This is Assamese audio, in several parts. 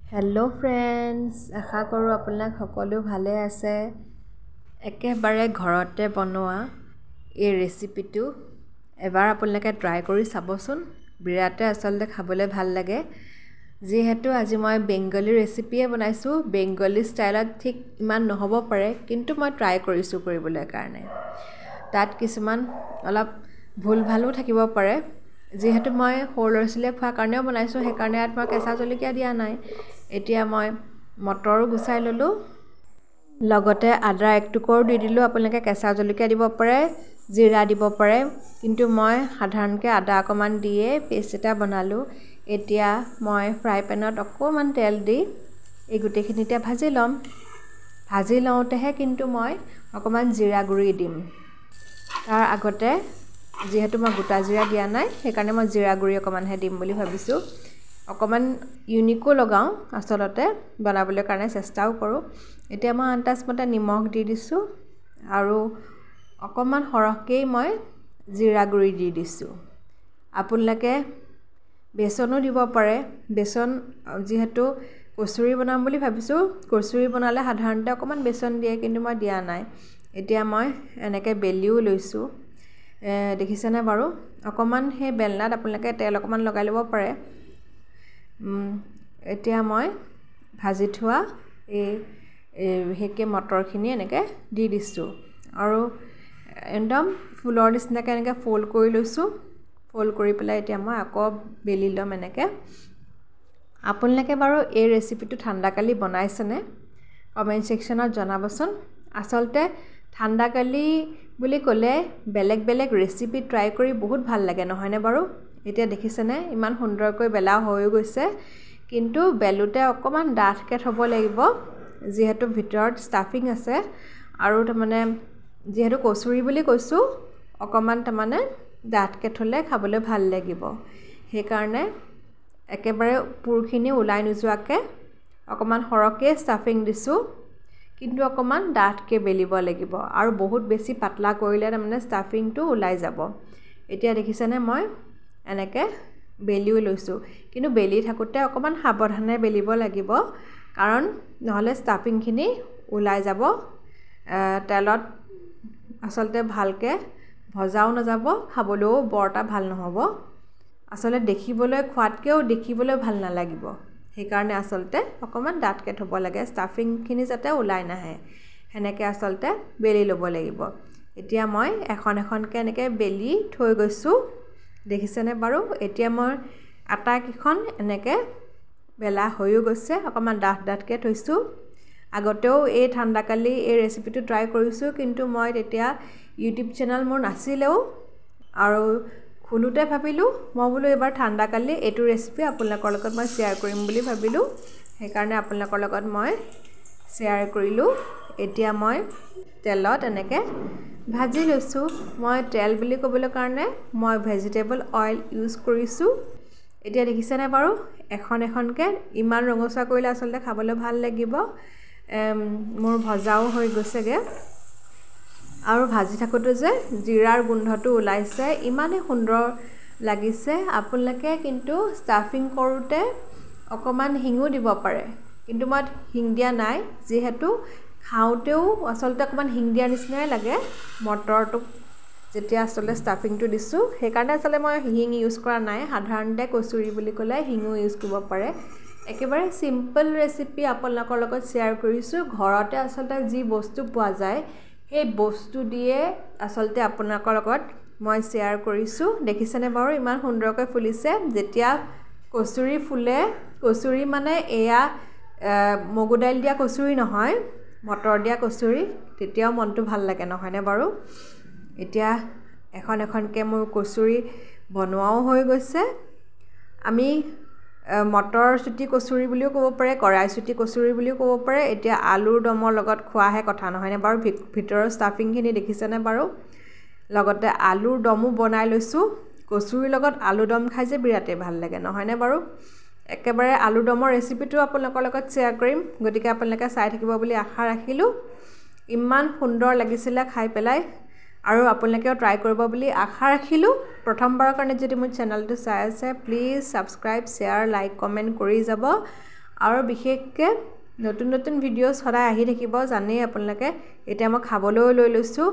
हेलो फ्रेंड्स आशा करूँ আপোনাক সকলো ভালে আছে একেবাৰে ঘৰতে বনোৱা এই ৰেচিপিটো এবাৰ আপোনালোকে ট্ৰাই কৰি চাবচোন বিৰাটে আসলতে খাবলৈ ভাল লাগে যেহেতু আজি মই বেংগলী ৰেচিপিয়ে বনাইছো বেংগলী ষ্টাইলত ঠিক ইমান নহব পাৰে কিন্তু মই ট্ৰাই কৰিছো কৰিবলৈ কাৰণে তাত কিছুমান অলপ ভুল ভালো থাকিব পাৰে যেহেতু মই হৰলৰছিলে খোৱা কাৰণেও বনাইছো সেই কাৰণে আত মই কেঁচা জলকীয়া দিয়া নাই এতিয়া মই মটৰ গুছাই ললো লগতে আদা এক টুকুৰা দি দিলো আপোনালোকে কেঁচা জলকীয়া দিব পাৰে জিৰা দিব পাৰে কিন্তু মই সাধাৰণকৈ আদা অকমান দিয়ে পেষ্ট এটা বনালো এতিয়া মই ফ্ৰাই পেনত অকমান তেল দি এই গুটেখিনিতে ভাজি লওঁতেহে কিন্তু মই অকমান জিৰা গুৰি দিম তাৰ আগতে যেহেতু মই গোটা জিৰা দিয়া নাই সেই কাৰণে মই জিৰা গুৰি অকমানহে দিম বুলি ভাবিছো অকমান ইউনিকো লগাও আসলতে বনাবলৈ কাৰণে চেষ্টাও কৰো এতিয়া মই আন্তাজ মতে নিমখ দি দিছো আৰু অকমান হৰহকৈ মই জিৰা গুৰি দি দিছো আপোনালোকে বেসনো দিব পাৰে বেসন যেহেতু কচুৰি বনাম বুলি ভাবিছো কচুৰি বনালে সাধাৰণতে অকমান বেসন দিয়ে কিন্তু মই দিয়া নাই এতিয়া মই এনেকৈ বেলিও লৈছো দেখিছেনে বাৰু অকমান হে বেলনাত আপোনালোকে তেল অকমান লগাই লব পাৰে এতিয়া মই ভাজি থোৱা এই হেকে মটৰখিনি এনেকৈ দি দিছো আৰু একদম ফুলৰ নিচিনাকৈ এনেকৈ ফোল্ড কৰি লৈছো ফোল্ড কৰি পেলাই এতিয়া মই আকৌ বেলি লম এনেকৈ আপোনালোকে বাৰু এই ৰেচিপিটো ঠাণ্ডাকালি বনাইছেনে কমেন্ট সেকশনত জনাবচোন আসলতে ঠাণ্ডাকালি বুলি ক'লে বেলেগ বেলেগ ৰেচিপি ট্ৰাই কৰি বহুত ভাল লাগে নহয়নে বাৰু এতিয়া দেখিছেনে ইমান সুন্দৰকৈ বেলা হৈ গৈছে কিন্তু বেলুতে অকমান ডাঠকে থব লাগিব যেহেতু ভিতৰত ষ্টাফিং আছে আৰু মানে যেহেতু কচুৰি বুলি কৈছো অকমান মানে ডাঠকে থলে খাবলৈ ভাল লাগিব সেই কাৰণে একেবাৰে পুৰখিনি উলাই নোযোৱাকে অকমান হৰকে ষ্টাফিং দিছো কিন্তু অকমান ডাঠকে বেলিব লাগিব আৰু বহুত বেছি পাতলা কৰিলে মানে ষ্টাফিংটো উলাই যাব এতিয়া দেখিছেনে মই এনেকে বেলিও লৈছো কিন্তু বেলি থাকোতে অকমান সাৱধানে বেলিব লাগিব কাৰণ নহলে ষ্টাফিংখিনি উলাই যাব তেলত আসলতে ভালকে ভজাও নাযাব খাবলৈও বৰটা ভাল নহব আসলে দেখিবলৈ খোৱাতকেও দেখিবলৈ ভাল নালাগিব সেই কাৰণে আসলতে অকমান ডাঠকে থব লাগে ষ্টাফিংখিনি যাতে উলাই নাহে হেনেকে আসলতে বেলি লব লাগিব এতিয়া মই এখন কে এনেকে বেলি থৈ গৈছো দেখিছেনে বাৰু এতিয়া মই আটা কিখন এনেকে বেলা হৈও গৈছে অকমান ডাঠকে থৈছো আগতেও এই ঠাণ্ডাকালি এই ৰেচিপিটো ট্ৰাই কৰিছো কিন্তু মই তেতিয়া ইউটিউব চেনেল মোৰ নাছিলেও আৰু খুলুতে ভাবিলো মই বলো এবাৰ ঠাণ্ডাকালি এটো ৰেচিপি আপোনালোকৰ লগত মই শেয়াৰ কৰিম বুলি ভাবিলো সেই কাৰণে আপোনালোকৰ লগত মই শেয়াৰ কৰিলো এতিয়া মই তেলত এনেকে ভাজি লৈছো মই তেল বুলি ক'বলৈ কাৰণে মই ভেজিটেবল অইল ইউজ কৰিছো এতিয়া দেখিছেনে বাৰু এখনকে ইমান ৰঙচুৱা কৰিলে আসলতে খাবলৈ ভাল লাগিব মোৰ ভজাও হৈ গৈছেগে আৰু ভাজি থাকোতে যে জিৰাৰ গোন্ধটো ওলাইছে ইমানে সুন্দৰ লাগিছে আপোনালোকে কিন্তু ষ্টাফিং কৰোতে অকমান হিংও দিব পাৰে কিন্তু মই হিং দিয়া নাই যেহেতু খাওতেও আসলতে অকমান হিং দিয়া নিচিনাই লাগে মটৰটো যেতিয়া আসলতে ষ্টাফিংটো দিছো সেই কাৰণে আসলে মই হিং ইউজ কৰা নাই সাধাৰণতে কচুৰি বুলি ক'লে হিংও ইউজ কৰিব পাৰে একেবাৰে সিম্পল ৰেচিপি আপোনালোকৰ লগত শেয়াৰ কৰিছো ঘৰতে আসলতে যি বস্তু পোৱা যায় সেই বস্তু দিয়ে আসলতে আপোনালোকৰ লগত মই শেয়াৰ কৰিছো দেখিছেনে বাৰু ইমান সুন্দৰকৈ ফুলিছে যেতিয়া কচুৰি ফুলে কচুৰি মানে এয়া মগু দাইল দিয়া কচুৰি নহয় মটৰ দিয়া কচুৰি তেতিয়াও মনটো ভাল লাগে নহয়নে বাৰু এতিয়া এখনকে মোৰ কচুৰি বনোৱাও হৈ গৈছে আমি মটৰ চুটি কচুৰি বুলিও ক'ব পাৰে কৰাই চুটি কচুৰি বুলিও ক'ব পাৰে এতিয়া আলুৰ দমৰ লগত খোৱাহে কথা নহয়নে বাৰু ভিতৰৰ ষ্টাফিংখিনি দেখিছেনে বাৰু লগতে আলুৰ দমো বনাই লৈছো কচুৰিৰ লগত আলু দম খাই যে বিৰাটে ভাল লাগে নহয়নে বাৰু একেবাৰে আলু দমৰ ৰেচিপিটো আপোনালোকৰ লগত শেয়াৰ কৰিম গতিকে আপোনালোকে চাই থাকিব বুলি আশা ৰাখিলো ইমান সুন্দৰ লাগিছিল খাই পেলাই আৰু আপোনালোকেও ট্ৰাই কৰিব বুলি আশা ৰাখিলো প্ৰথমবাৰৰ কাৰণে যদি মোৰ চেনেলটো চাই আছে please subscribe share like comment কৰি যাব আৰু বিশেষকৈ নতুন নতুন ভিডিঅ' সদায় আহি থাকিব জানেই আপোনালোকে এতিয়া মই খাবলৈও লৈ লৈছোঁ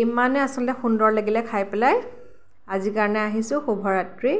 ইমানে আচলতে সুন্দৰ লাগিলে খাই পেলাই আজিৰ কাৰণে আহিছোঁ শুভৰাত্ৰি